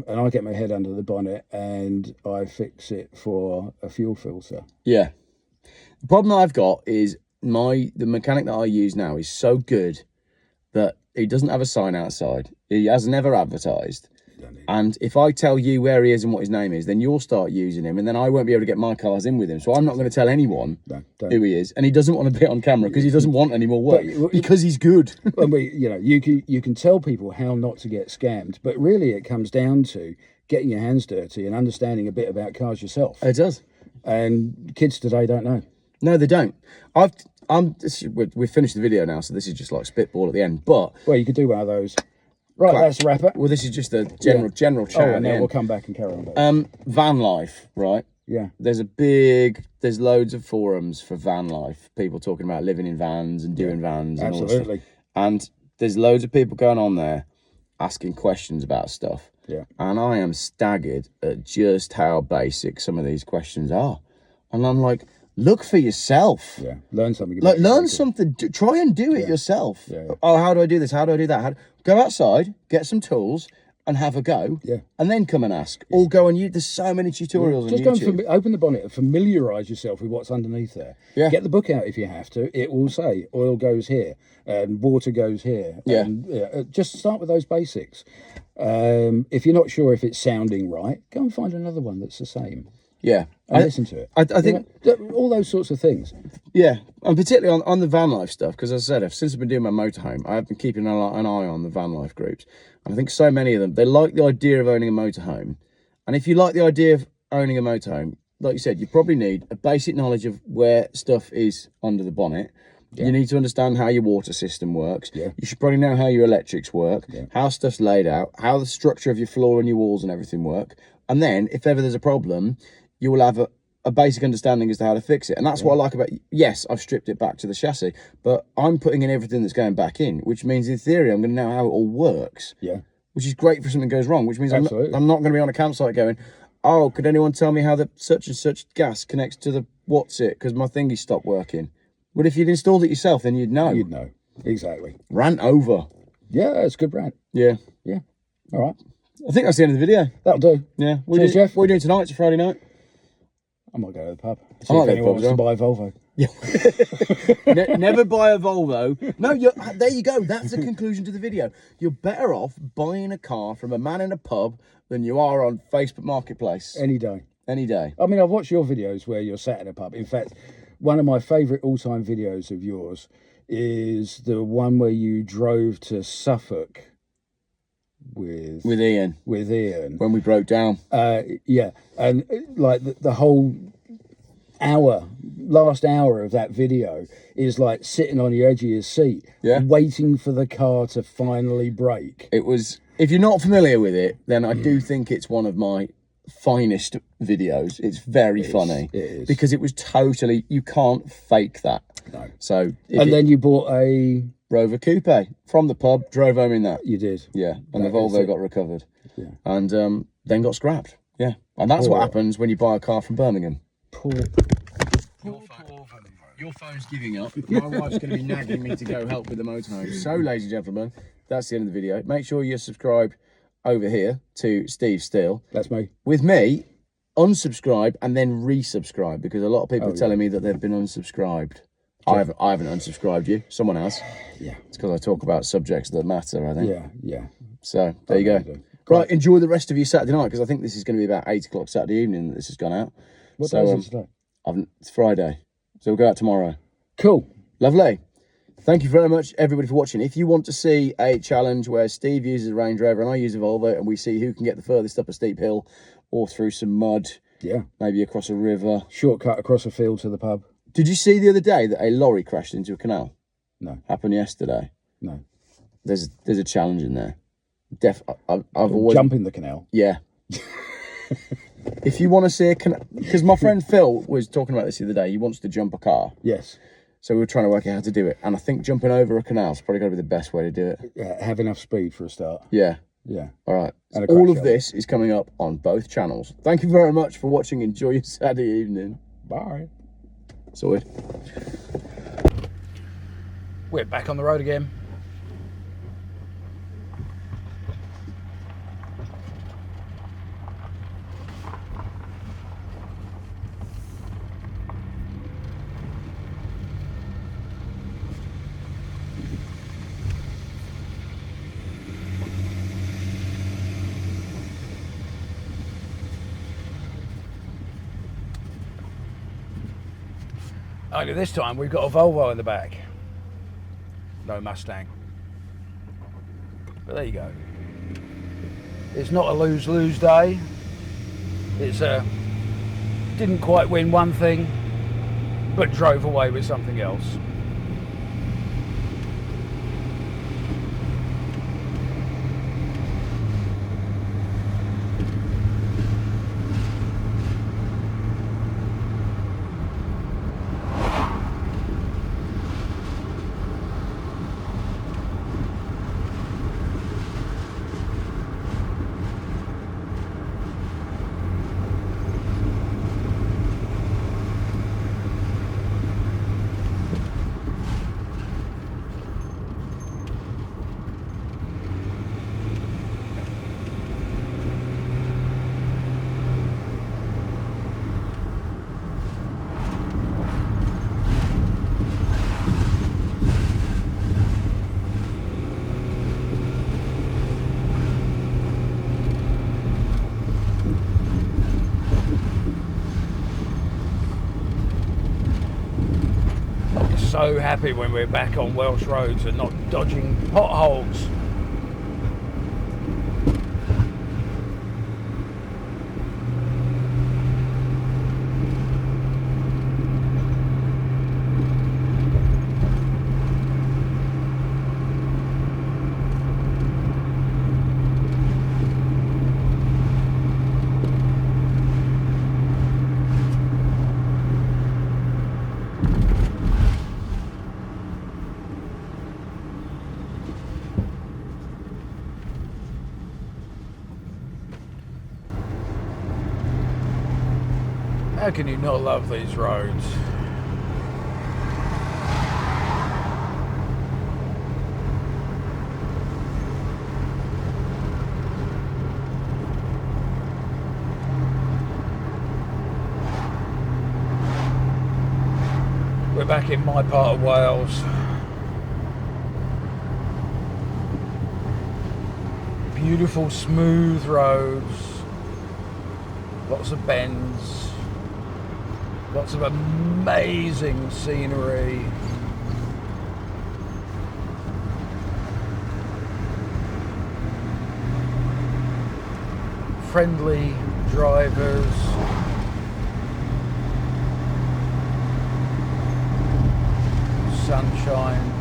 I get my head under the bonnet and I fix it for a fuel filter. Yeah. The problem I've got is the mechanic that I use now is so good that he doesn't have a sign outside. He has never advertised. And if I tell you where he is and what his name is, then you'll start using him, and then I won't be able to get my cars in with him. So I'm not going to tell anyone who he is, and he doesn't want to be on camera because he doesn't want any more work because he's good. And you can tell people how not to get scammed, but really it comes down to getting your hands dirty and understanding a bit about cars yourself. It does. And kids today don't know. No, they don't. We've finished the video now, so this is just like spitball at the end. But Well, you could do one of those. Right, that's a wrapper. well, this is just a general chat. Oh, at the and then end. we'll come back and carry on. Van life, right? Yeah. There's loads of forums for van life. People talking about living in vans and doing vans and all that Absolutely. stuff. And there's loads of people going on there asking questions about stuff. Yeah. And I am staggered at just how basic some of these questions are. And I'm like, look for yourself. Yeah. Learn something. Like, about learn it. something. Try and do it yourself. Yeah, yeah. Oh, how do I do this? How do I do that? Go outside, get some tools, and have a go. Yeah. And then come and ask. Or go and use. There's so many tutorials Just on go YouTube. and open the bonnet and familiarise yourself with what's underneath there. Yeah. Get the book out if you have to. It will say oil goes here and water goes here. Yeah. And, just start with those basics. If you're not sure if it's sounding right, go and find another one that's the same Yeah. and listen to it. I think. All those sorts of things. Yeah, and particularly on the van life stuff, because as I said, since I've been doing my motorhome, I've been keeping an eye on the van life groups. And I think so many of them, they like the idea of owning a motorhome. And if you like the idea of owning a motorhome, like you said, you probably need a basic knowledge of where stuff is under the bonnet. Yeah. You need to understand how your water system works. Yeah. You should probably know how your electrics work, how stuff's laid out, how the structure of your floor and your walls and everything work. And then, if ever there's a problem, you will have a basic understanding as to how to fix it. And that's what I like about, yes, I've stripped it back to the chassis, but I'm putting in everything that's going back in, which means in theory, I'm going to know how it all works. Yeah. Which is great for something goes wrong, which means I'm Absolutely. not going to be on a campsite going, oh, could anyone tell me how the such and such gas connects to the what's it? Because my thingy stopped working. But if you'd installed it yourself, then you'd know. You'd know. Exactly. Rant over. Yeah, it's a good brand. Yeah. Yeah. All right. I think that's the end of the video. That'll do. Yeah. Cheers, Jeff. What are you doing tonight? It's a Friday night. I might go to the pub. See might if go to the anyone pub wants to as buy a Volvo. Never buy a Volvo. No, there you go. That's the conclusion to the video. You're better off buying a car from a man in a pub than you are on Facebook Marketplace. Any day. Any day. I mean, I've watched your videos where you're sat in a pub. In fact, one of my favourite all-time videos of yours is the one where you drove to Suffolk with Ian. When we broke down. Yeah, and like the whole last hour of that video is like sitting on the edge of your seat, waiting for the car to finally brake. It was, if you're not familiar with it, then I do think it's one of my finest videos. It's very funny. It is. Because it was totally, you can't fake that. No. So, then you bought a... Rover Coupe from the pub, drove home in that. You did. Yeah, and the That is Volvo it. got recovered. Yeah. And then got scrapped. Yeah, and that's what Poor- happens when you buy a car from Birmingham. Poor... Your phone's giving up. My wife's going to be nagging me to go help with the motorhome. So, ladies and gentlemen, that's the end of the video. Make sure you're subscribed over here to Steve Steele. That's me. With me, unsubscribe and then resubscribe, because a lot of people are telling me that they've been unsubscribed. I haven't unsubscribed you. Someone has. Yeah. It's because I talk about subjects that matter, I think. Yeah. So, there you go. do. Right, enjoy the rest of your Saturday night, because I think this is going to be about 8 o'clock Saturday evening that this has gone out. What day is it today? It's Friday. So we'll go out tomorrow. Cool. Lovely. Thank you very much, everybody, for watching. If you want to see a challenge where Steve uses a Range Rover and I use a Volvo, and we see who can get the furthest up a steep hill or through some mud, Yeah. maybe across a river. Shortcut across a field to the pub. Did you see the other day that a lorry crashed into a canal? No. Happened yesterday. No. There's a challenge in there. I've always... Jump in the canal. Yeah. If you want to see a canal... Because my friend Phil was talking about this the other day. He wants to jump a car. Yes. So we were trying to work out how to do it. And I think jumping over a canal is probably going to be the best way to do it. Yeah, have enough speed for a start. Yeah. Yeah. All right. And So a all crash of this is coming up on both channels. Thank you very much for watching. Enjoy your Saturday evening. Bye. Sorted. We're back on the road again. Only this time we've got a Volvo in the back. No Mustang. But there you go. It's not a lose-lose day. It's didn't quite win one thing, but drove away with something else. So happy when we're back on Welsh roads and not dodging potholes. How can you not love these roads? We're back in my part of Wales. Beautiful smooth roads, lots of bends. Lots of amazing scenery. Friendly drivers. Sunshine.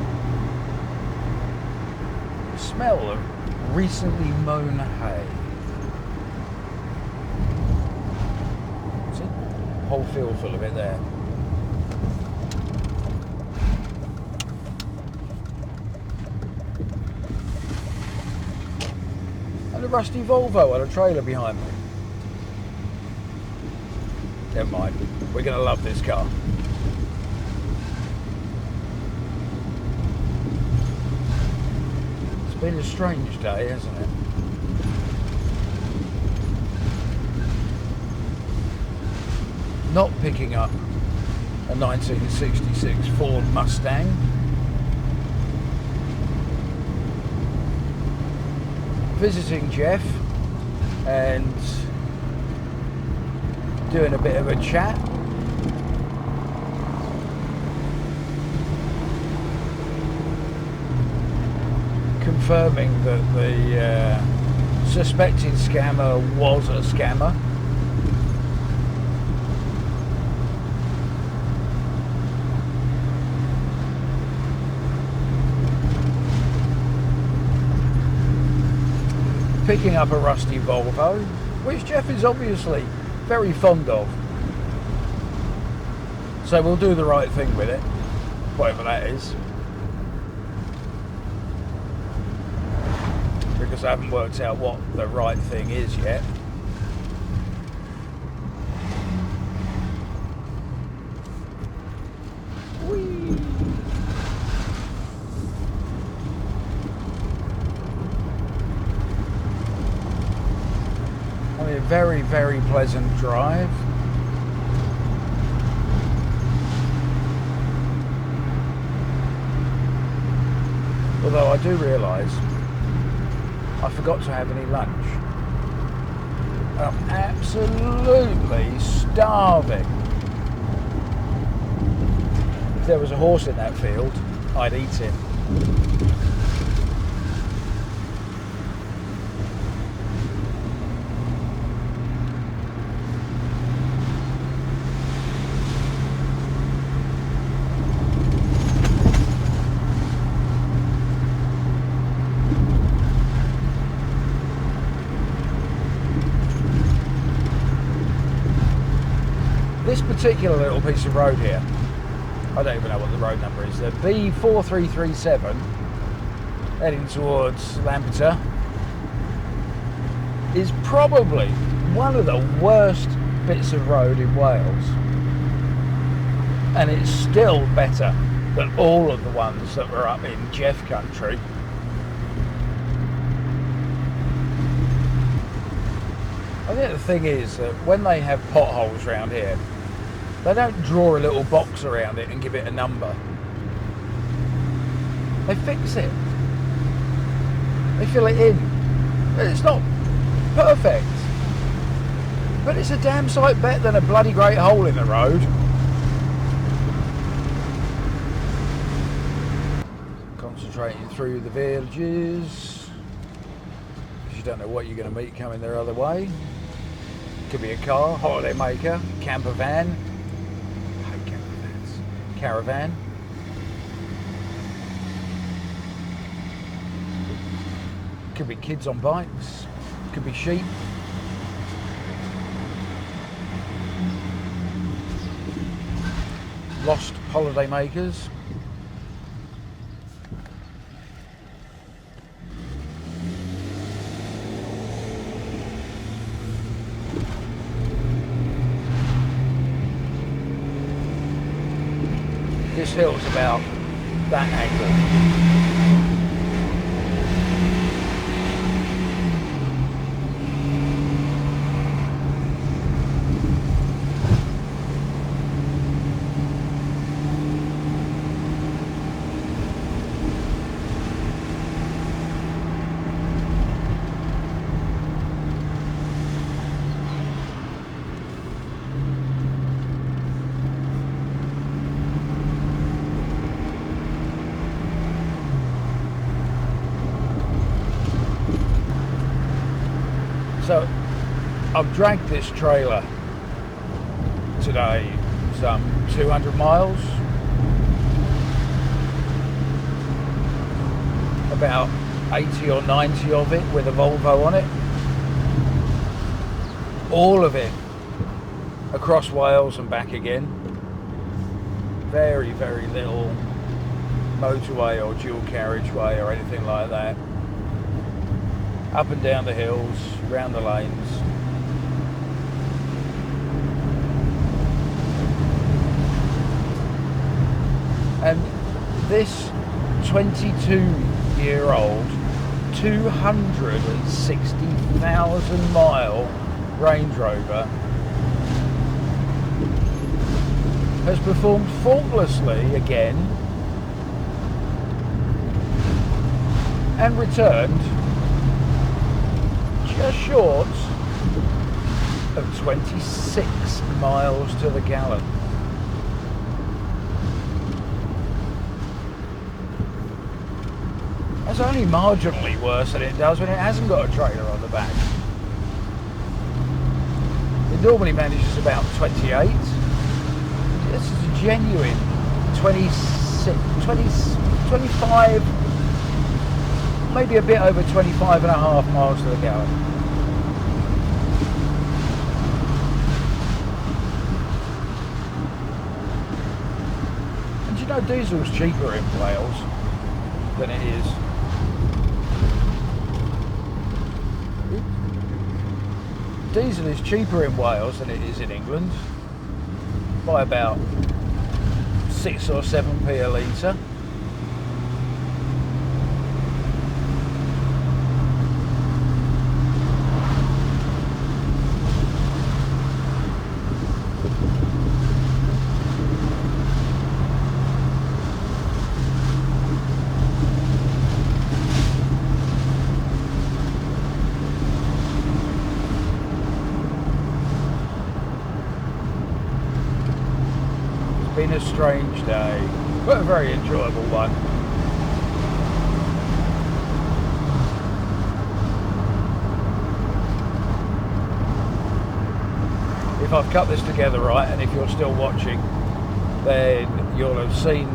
Smell of recently mown hay. whole field full of it there. And a rusty Volvo on a trailer behind me. Never mind, we're going to love this car. It's been a strange day, hasn't it? Not picking up a 1966 Ford Mustang. Visiting Jeff and doing a bit of a chat. Confirming that the suspected scammer was a scammer. Picking up a rusty Volvo, which Jeff is obviously very fond of. So we'll do the right thing with it, whatever that is. Because I haven't worked out what the right thing is yet. Whee! A very, very pleasant drive. Although I do realise I forgot to have any lunch. I'm absolutely starving. If there was a horse in that field, I'd eat him. This particular little piece of road here, I don't even know what the road number is, the B4337 heading towards Lampeter, is probably one of the worst bits of road in Wales, and it's still better than all of the ones that were up in Jeff country. I think the thing is that when they have potholes around here, they don't draw a little box around it and give it a number. They fix it. They fill it in. It's not perfect, but it's a damn sight better than a bloody great hole in the road. Concentrating through the villages, because you don't know what you're going to meet coming their other way. Could be a car, holiday maker, camper van. I hate camper vans. Caravan. Could be kids on bikes. Could be sheep. Lost holiday makers. This hill's about that angle. So I've dragged this trailer today some 200 miles, about 80 or 90 of it with a Volvo on it. All of it across Wales and back again. Very, very little motorway or dual carriageway or anything like that. Up and down the hills, round the lanes. And this 22-year-old, 260,000 mile Range Rover has performed faultlessly again and returned just short of 26 miles to the gallon. That's only marginally worse than it does when it hasn't got a trailer on the back. It normally manages about 28. This is a genuine 26, 25, maybe a bit over 25 and a half miles to the gallon. And you know, diesel's cheaper in Wales than it is. Diesel is cheaper in Wales than it is in England by about 6 or 7p a litre. Been a strange day, but a very enjoyable one. If I've cut this together right, and if you're still watching, then you'll have seen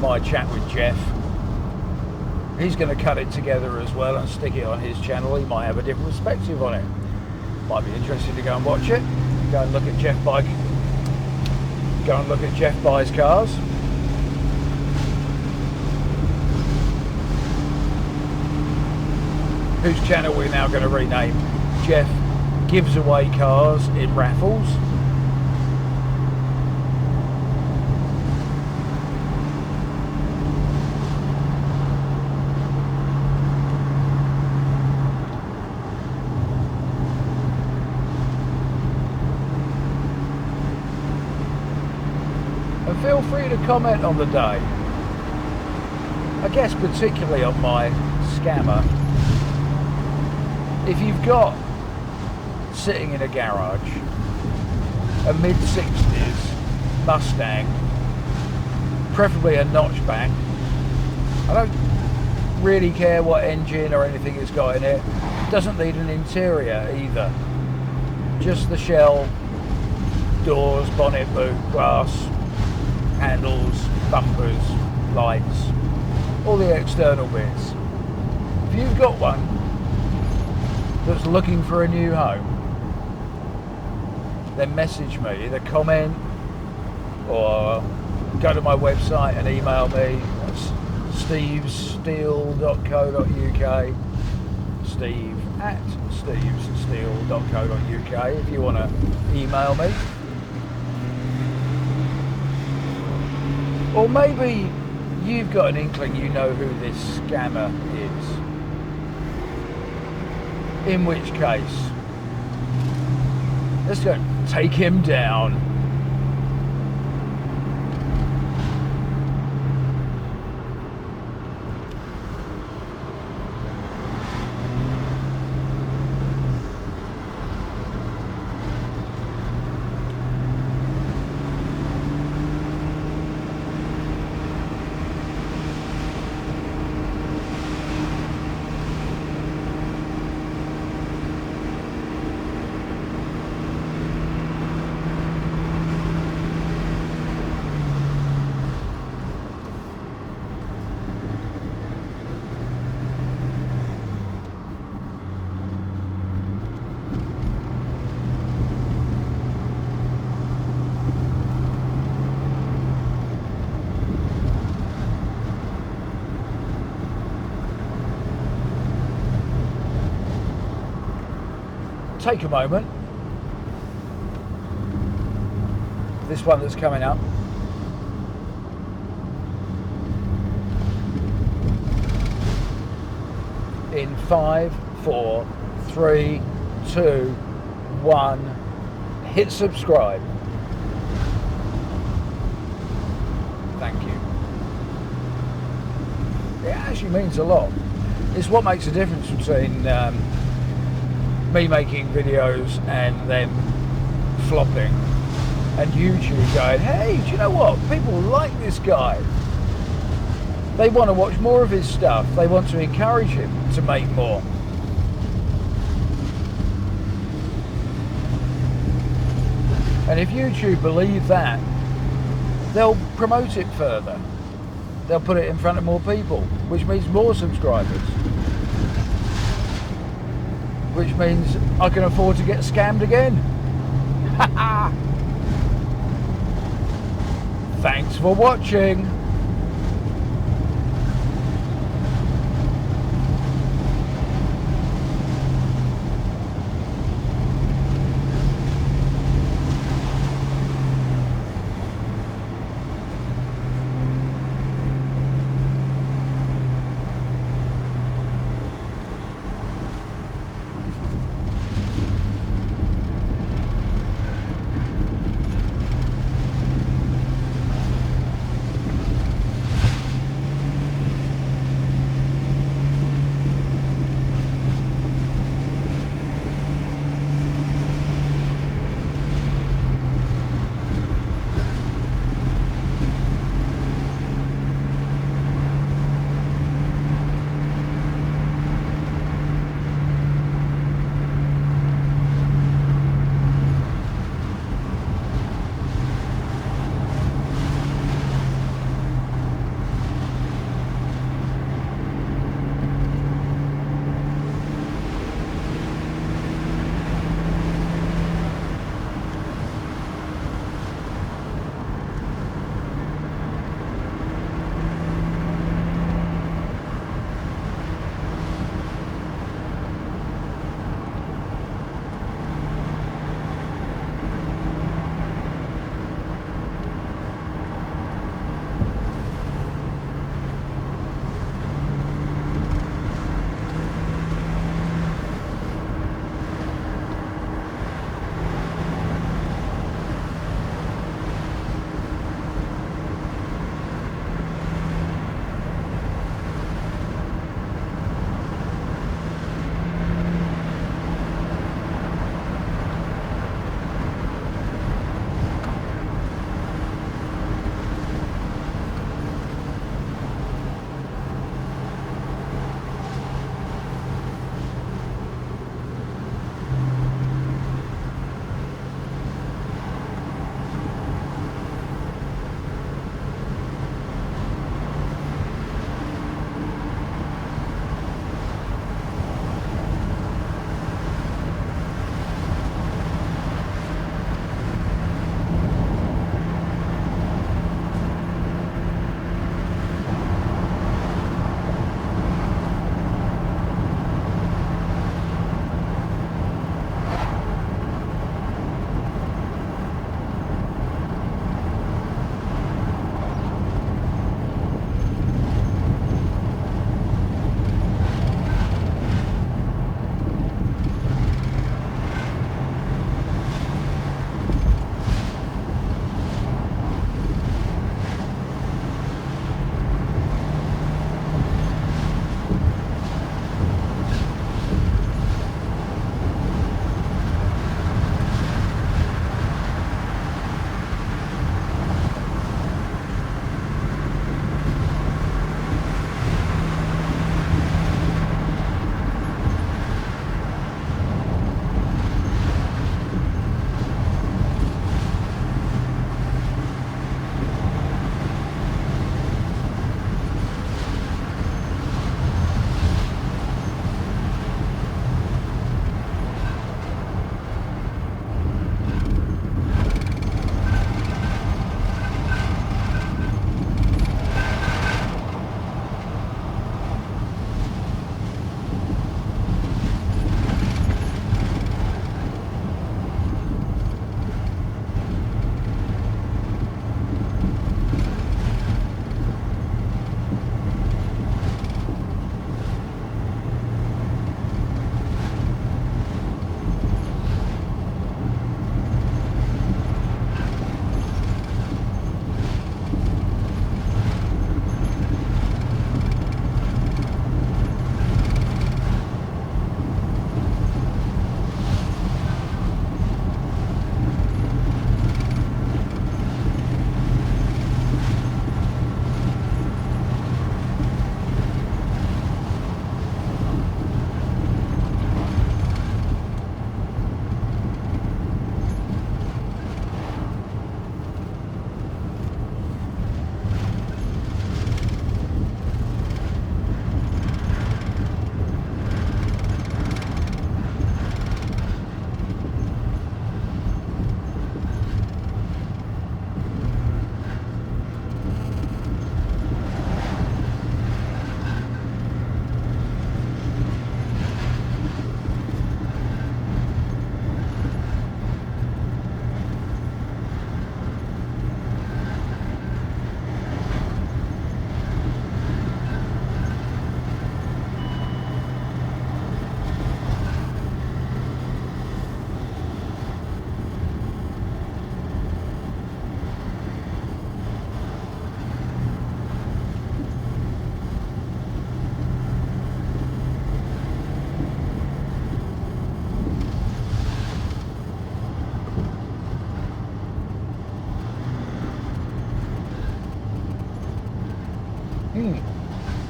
my chat with Jeff. He's going to cut it together as well and stick it on his channel. He might have a different perspective on it. Might be interesting to go and watch it. Go and look at Jeff Bike. Go and look at Jeff Buys Cars. Whose channel we're now going to rename Jeff Gives Away Cars in Raffles. And feel free to comment on the day. I guess particularly on my scammer. If you've got sitting in a garage a mid-60s Mustang, preferably a notchback. I don't really care what engine or anything it's got in it. Doesn't need an interior either. Just the shell, doors, bonnet, boot, glass, handles, bumpers, lights, all the external bits. If you've got one that's looking for a new home, then message me, either comment or go to my website and email me. That's stevessteel.co.uk, steve@stevessteel.co.uk if you want to email me. Or maybe you've got an inkling you know who this scammer is. In which case, let's go take him down. take a moment. This one that's coming up. In 5, 4, 3, 2, 1. Hit subscribe. Thank you. It actually means a lot. It's what makes a difference between me making videos and them flopping, and YouTube going, hey, do you know what? People like this guy. They want to watch more of his stuff. They want to encourage him to make more. And if YouTube believe that, they'll promote it further. They'll put it in front of more people, which means more subscribers. Which means I can afford to get scammed again. Thanks for watching.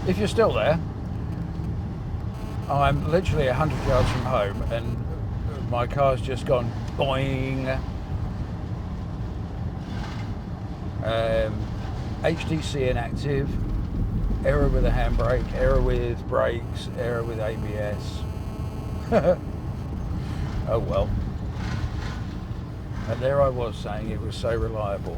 if you're still there, I'm literally 100 yards from home and my car's just gone boing. HDC inactive, error with a handbrake, error with brakes, error with ABS. Oh well. And there I was saying it was so reliable.